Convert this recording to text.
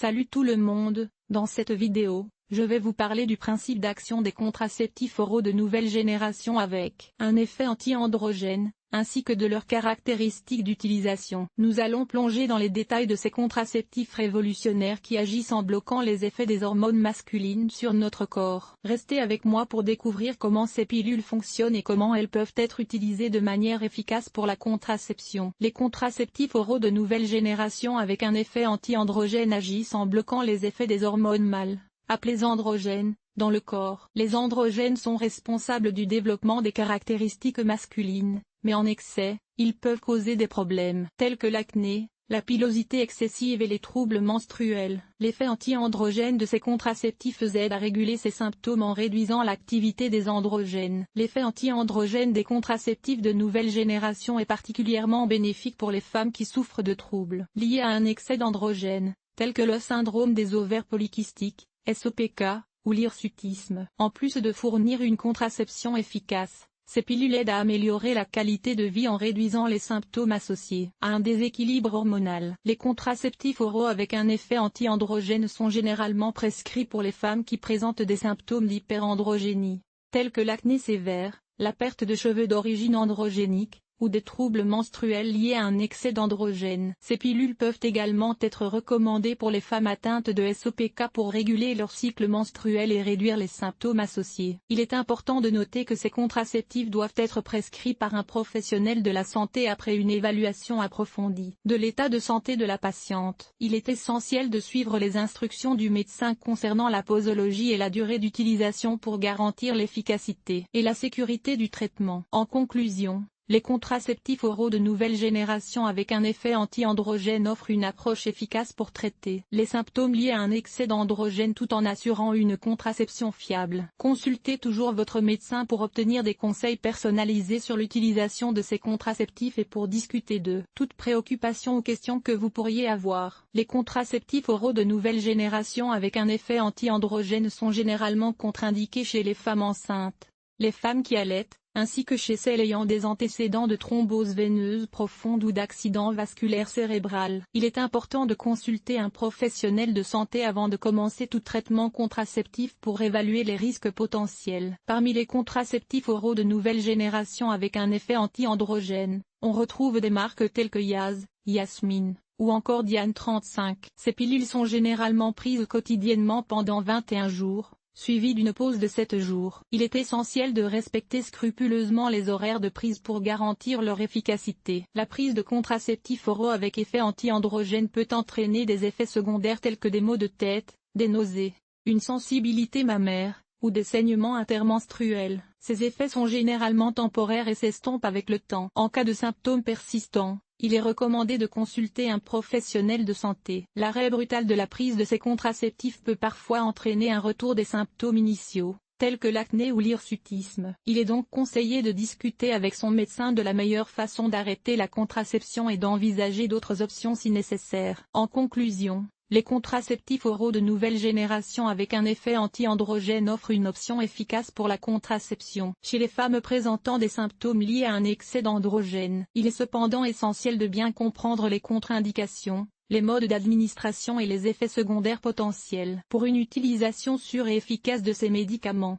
Salut tout le monde, dans cette vidéo, je vais vous parler du principe d'action des contraceptifs oraux de nouvelle génération avec un effet anti-androgène, ainsi que de leurs caractéristiques d'utilisation. Nous allons plonger dans les détails de ces contraceptifs révolutionnaires qui agissent en bloquant les effets des hormones masculines sur notre corps. Restez avec moi pour découvrir comment ces pilules fonctionnent et comment elles peuvent être utilisées de manière efficace pour la contraception. Les contraceptifs oraux de nouvelle génération avec un effet anti-androgène agissent en bloquant les effets des hormones mâles, appelées androgènes, dans le corps. Les androgènes sont responsables du développement des caractéristiques masculines, mais en excès, ils peuvent causer des problèmes tels que l'acné, la pilosité excessive et les troubles menstruels. L'effet anti-androgène de ces contraceptifs aide à réguler ces symptômes en réduisant l'activité des androgènes. L'effet anti-androgène des contraceptifs de nouvelle génération est particulièrement bénéfique pour les femmes qui souffrent de troubles liés à un excès d'androgènes, tels que le syndrome des ovaires polykystiques, SOPK, ou l'hirsutisme. En plus de fournir une contraception efficace, ces pilules aident à améliorer la qualité de vie en réduisant les symptômes associés à un déséquilibre hormonal. Les contraceptifs oraux avec un effet anti-androgène sont généralement prescrits pour les femmes qui présentent des symptômes d'hyperandrogénie, tels que l'acné sévère, la perte de cheveux d'origine androgénique, ou des troubles menstruels liés à un excès d'androgènes. Ces pilules peuvent également être recommandées pour les femmes atteintes de SOPK pour réguler leur cycle menstruel et réduire les symptômes associés. Il est important de noter que ces contraceptifs doivent être prescrits par un professionnel de la santé après une évaluation approfondie de l'état de santé de la patiente. Il est essentiel de suivre les instructions du médecin concernant la posologie et la durée d'utilisation pour garantir l'efficacité et la sécurité du traitement. En conclusion, les contraceptifs oraux de nouvelle génération avec un effet anti-androgène offrent une approche efficace pour traiter les symptômes liés à un excès d'androgène tout en assurant une contraception fiable. Consultez toujours votre médecin pour obtenir des conseils personnalisés sur l'utilisation de ces contraceptifs et pour discuter de toute préoccupation ou question que vous pourriez avoir. Les contraceptifs oraux de nouvelle génération avec un effet anti-androgène sont généralement contre-indiqués chez les femmes enceintes, les femmes qui allaitent, ainsi que chez celles ayant des antécédents de thrombose veineuse profonde ou d'accident vasculaire cérébral. Il est important de consulter un professionnel de santé avant de commencer tout traitement contraceptif pour évaluer les risques potentiels. Parmi les contraceptifs oraux de nouvelle génération avec un effet anti-androgène, on retrouve des marques telles que Yaz, Yasmine, ou encore Diane 35. Ces pilules sont généralement prises quotidiennement pendant 21 jours. Suivi d'une pause de 7 jours. Il est essentiel de respecter scrupuleusement les horaires de prise pour garantir leur efficacité. La prise de contraceptifs oraux avec effet anti-androgène peut entraîner des effets secondaires tels que des maux de tête, des nausées, une sensibilité mammaire, ou des saignements intermenstruels. Ces effets sont généralement temporaires et s'estompent avec le temps. En cas de symptômes persistants, il est recommandé de consulter un professionnel de santé. L'arrêt brutal de la prise de ces contraceptifs peut parfois entraîner un retour des symptômes initiaux, tels que l'acné ou l'hirsutisme. Il est donc conseillé de discuter avec son médecin de la meilleure façon d'arrêter la contraception et d'envisager d'autres options si nécessaire. En conclusion, les contraceptifs oraux de nouvelle génération avec un effet anti-androgène offrent une option efficace pour la contraception. Chez les femmes présentant des symptômes liés à un excès d'androgène, il est cependant essentiel de bien comprendre les contre-indications, les modes d'administration et les effets secondaires potentiels pour une utilisation sûre et efficace de ces médicaments.